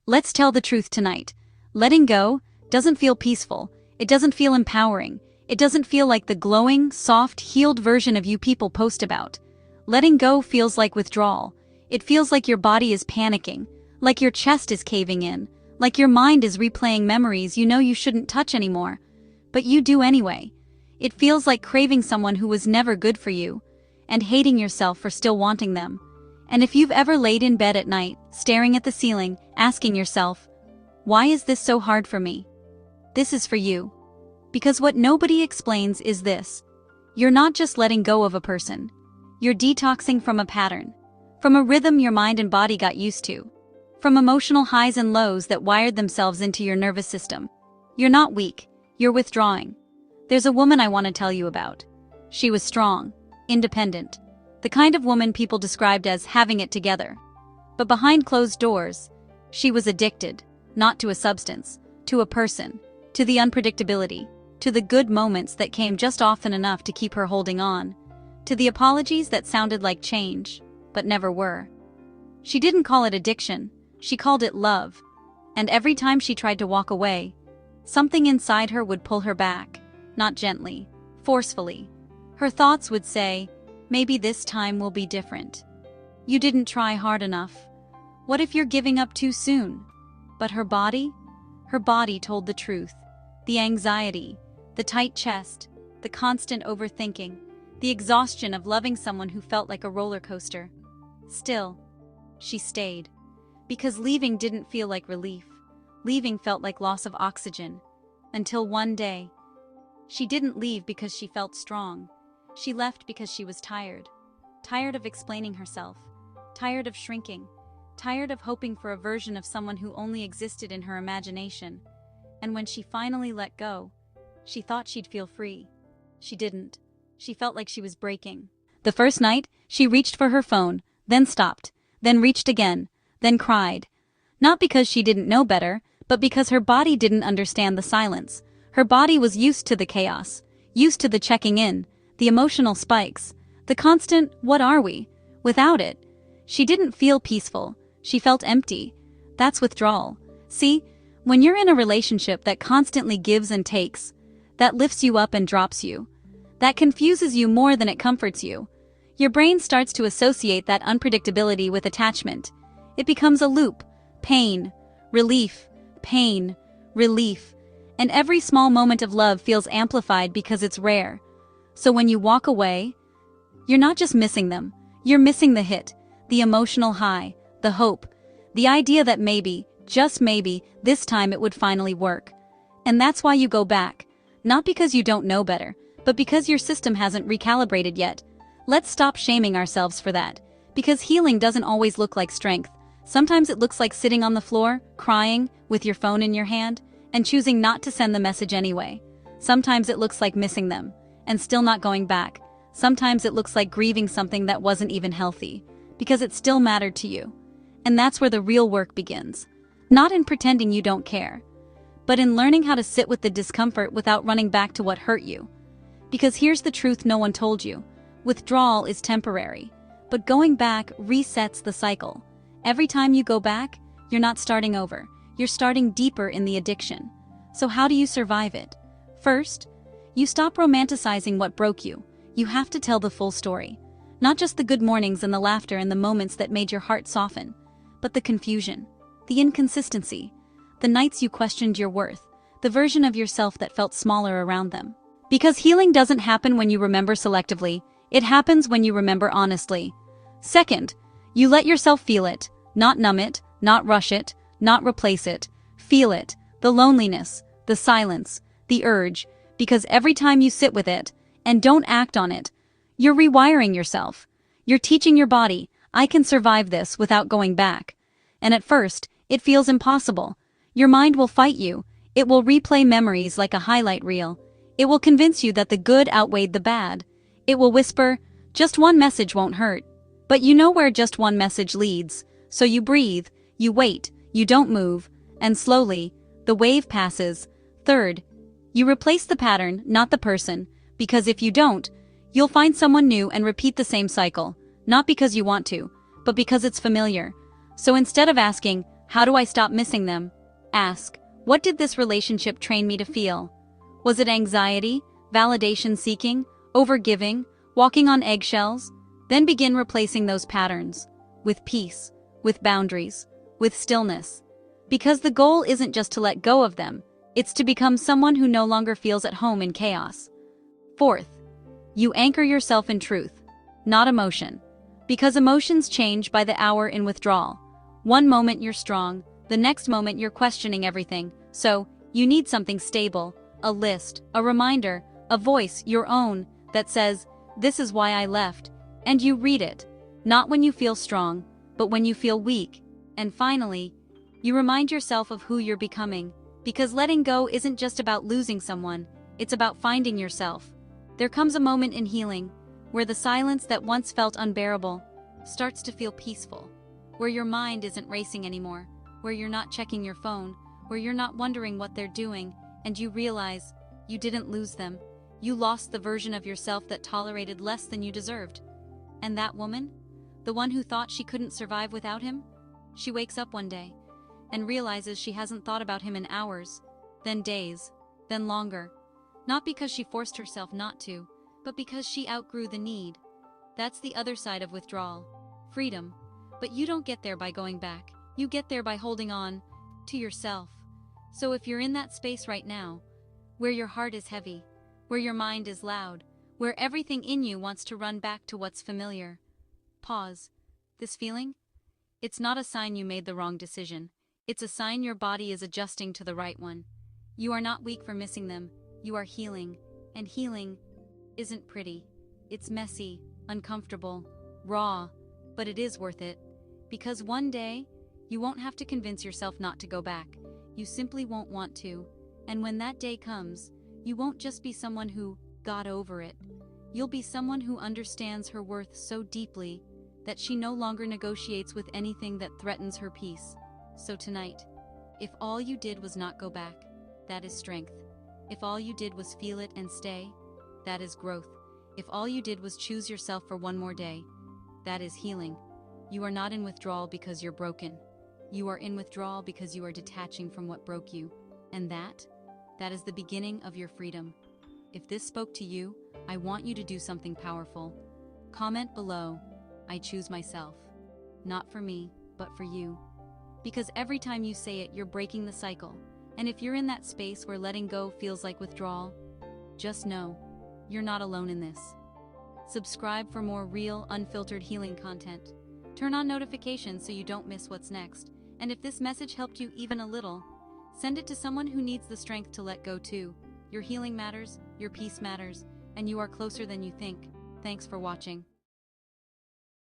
Let's tell the truth tonight. Letting go doesn't feel peaceful. It doesn't feel empowering. It doesn't feel like the glowing, soft, healed version of you people post about. Letting go feels like withdrawal. It feels like your body is panicking, like your chest is caving in, like your mind is replaying memories you know you shouldn't touch anymore. But you do anyway. It feels like craving someone who was never good for you, and hating yourself for still wanting them. And if you've ever laid in bed at night, staring at the ceiling, asking yourself, why is this so hard for me? This is for you. Because what nobody explains is this. You're not just letting go of a person. You're detoxing from a pattern. From a rhythm your mind and body got used to. From emotional highs and lows that wired themselves into your nervous system. You're not weak. You're withdrawing. There's a woman I want to tell you about. She was strong, independent. The kind of woman people described as having it together. But behind closed doors, she was addicted, not to a substance, to a person, to the unpredictability, to the good moments that came just often enough to keep her holding on, to the apologies that sounded like change, but never were. She didn't call it addiction, she called it love, and every time she tried to walk away, something inside her would pull her back, not gently, forcefully. Her thoughts would say, maybe this time will be different. You didn't try hard enough. What if you're giving up too soon? But her body told the truth. The anxiety, the tight chest, the constant overthinking, the exhaustion of loving someone who felt like a roller coaster. Still, she stayed. Because leaving didn't feel like relief. Leaving felt like loss of oxygen. Until one day, she didn't leave because she felt strong. She left because she was tired. Tired of explaining herself. Tired of shrinking. Tired of hoping for a version of someone who only existed in her imagination. And when she finally let go, she thought she'd feel free. She didn't. She felt like she was breaking. The first night, she reached for her phone, then stopped, then reached again, then cried. Not because she didn't know better, but because her body didn't understand the silence. Her body was used to the chaos, used to the checking in, the emotional spikes, the constant, what are we? Without it, she didn't feel peaceful. She felt empty. That's withdrawal. See, when you're in a relationship that constantly gives and takes, that lifts you up and drops you, that confuses you more than it comforts you, your brain starts to associate that unpredictability with attachment. It becomes a loop. Pain, relief, pain, relief. And every small moment of love feels amplified because it's rare. So when you walk away, you're not just missing them. You're missing the hit, the emotional high, the hope, the idea that maybe, just maybe, this time it would finally work. And that's why you go back. Not because you don't know better, but because your system hasn't recalibrated yet. Let's stop shaming ourselves for that. Because healing doesn't always look like strength. Sometimes it looks like sitting on the floor, crying, with your phone in your hand, and choosing not to send the message anyway. Sometimes it looks like missing them, and still not going back. Sometimes it looks like grieving something that wasn't even healthy, because it still mattered to you. And that's where the real work begins. Not in pretending you don't care, but in learning how to sit with the discomfort without running back to what hurt you. Because here's the truth no one told you. Withdrawal is temporary, but going back resets the cycle. Every time you go back, you're not starting over. You're starting deeper in the addiction. So how do you survive it? First, you stop romanticizing what broke you. You have to tell the full story. Not just the good mornings and the laughter and the moments that made your heart soften, but the confusion, the inconsistency, the nights you questioned your worth, the version of yourself that felt smaller around them. Because healing doesn't happen when you remember selectively, it happens when you remember honestly. Second, you let yourself feel it, not numb it, not rush it, not replace it. Feel it, the loneliness, the silence, the urge, because every time you sit with it and don't act on it, you're rewiring yourself. You're teaching your body, I can survive this without going back. And at first, it feels impossible. Your mind will fight you. It will replay memories like a highlight reel. It will convince you that the good outweighed the bad. It will whisper, just one message won't hurt. But you know where just one message leads. So you breathe, you wait, you don't move, and slowly, the wave passes. Third, you replace the pattern, not the person, because if you don't, you'll find someone new and repeat the same cycle, not because you want to, but because it's familiar. So instead of asking, How do I stop missing them? Ask, what did this relationship train me to feel? Was it anxiety, validation seeking, overgiving, walking on eggshells? Then begin replacing those patterns with peace, with boundaries, with stillness. Because the goal isn't just to let go of them, it's to become someone who no longer feels at home in chaos. Fourth, you anchor yourself in truth, not emotion. Because emotions change by the hour in withdrawal. One moment you're strong, the next moment you're questioning everything. So, you need something stable, a list, a reminder, a voice, your own, that says, "This is why I left." And you read it, not when you feel strong, but when you feel weak. And finally, you remind yourself of who you're becoming. Because letting go isn't just about losing someone, it's about finding yourself. There comes a moment in healing where the silence that once felt unbearable starts to feel peaceful, where your mind isn't racing anymore, where you're not checking your phone, where you're not wondering what they're doing, and you realize you didn't lose them. You lost the version of yourself that tolerated less than you deserved. And that woman, the one who thought she couldn't survive without him, she wakes up one day and realizes she hasn't thought about him in hours, then days, then longer. Not because she forced herself not to, but because she outgrew the need. That's the other side of withdrawal. Freedom. But you don't get there by going back. You get there by holding on to yourself. So if you're in that space right now, where your heart is heavy, where your mind is loud, where everything in you wants to run back to what's familiar, pause. This feeling? It's not a sign you made the wrong decision. It's a sign your body is adjusting to the right one. You are not weak for missing them. You are healing. And healing isn't pretty. It's messy, uncomfortable, raw, but it is worth it. Because one day, you won't have to convince yourself not to go back. You simply won't want to. And when that day comes, you won't just be someone who got over it. You'll be someone who understands her worth so deeply that she no longer negotiates with anything that threatens her peace. So tonight, if all you did was not go back, that is strength. If all you did was feel it and stay, that is growth. If all you did was choose yourself for one more day, that is healing. You are not in withdrawal because you're broken. You are in withdrawal because you are detaching from what broke you. And that is the beginning of your freedom. If this spoke to you, I want you to do something powerful. Comment below, "I choose myself." Not for me, but for you. Because every time you say it, you're breaking the cycle. And if you're in that space where letting go feels like withdrawal, just know, you're not alone in this. Subscribe for more real, unfiltered healing content. Turn on notifications so you don't miss what's next. And if this message helped you even a little, send it to someone who needs the strength to let go too. Your healing matters, your peace matters, and you are closer than you think. Thanks for watching.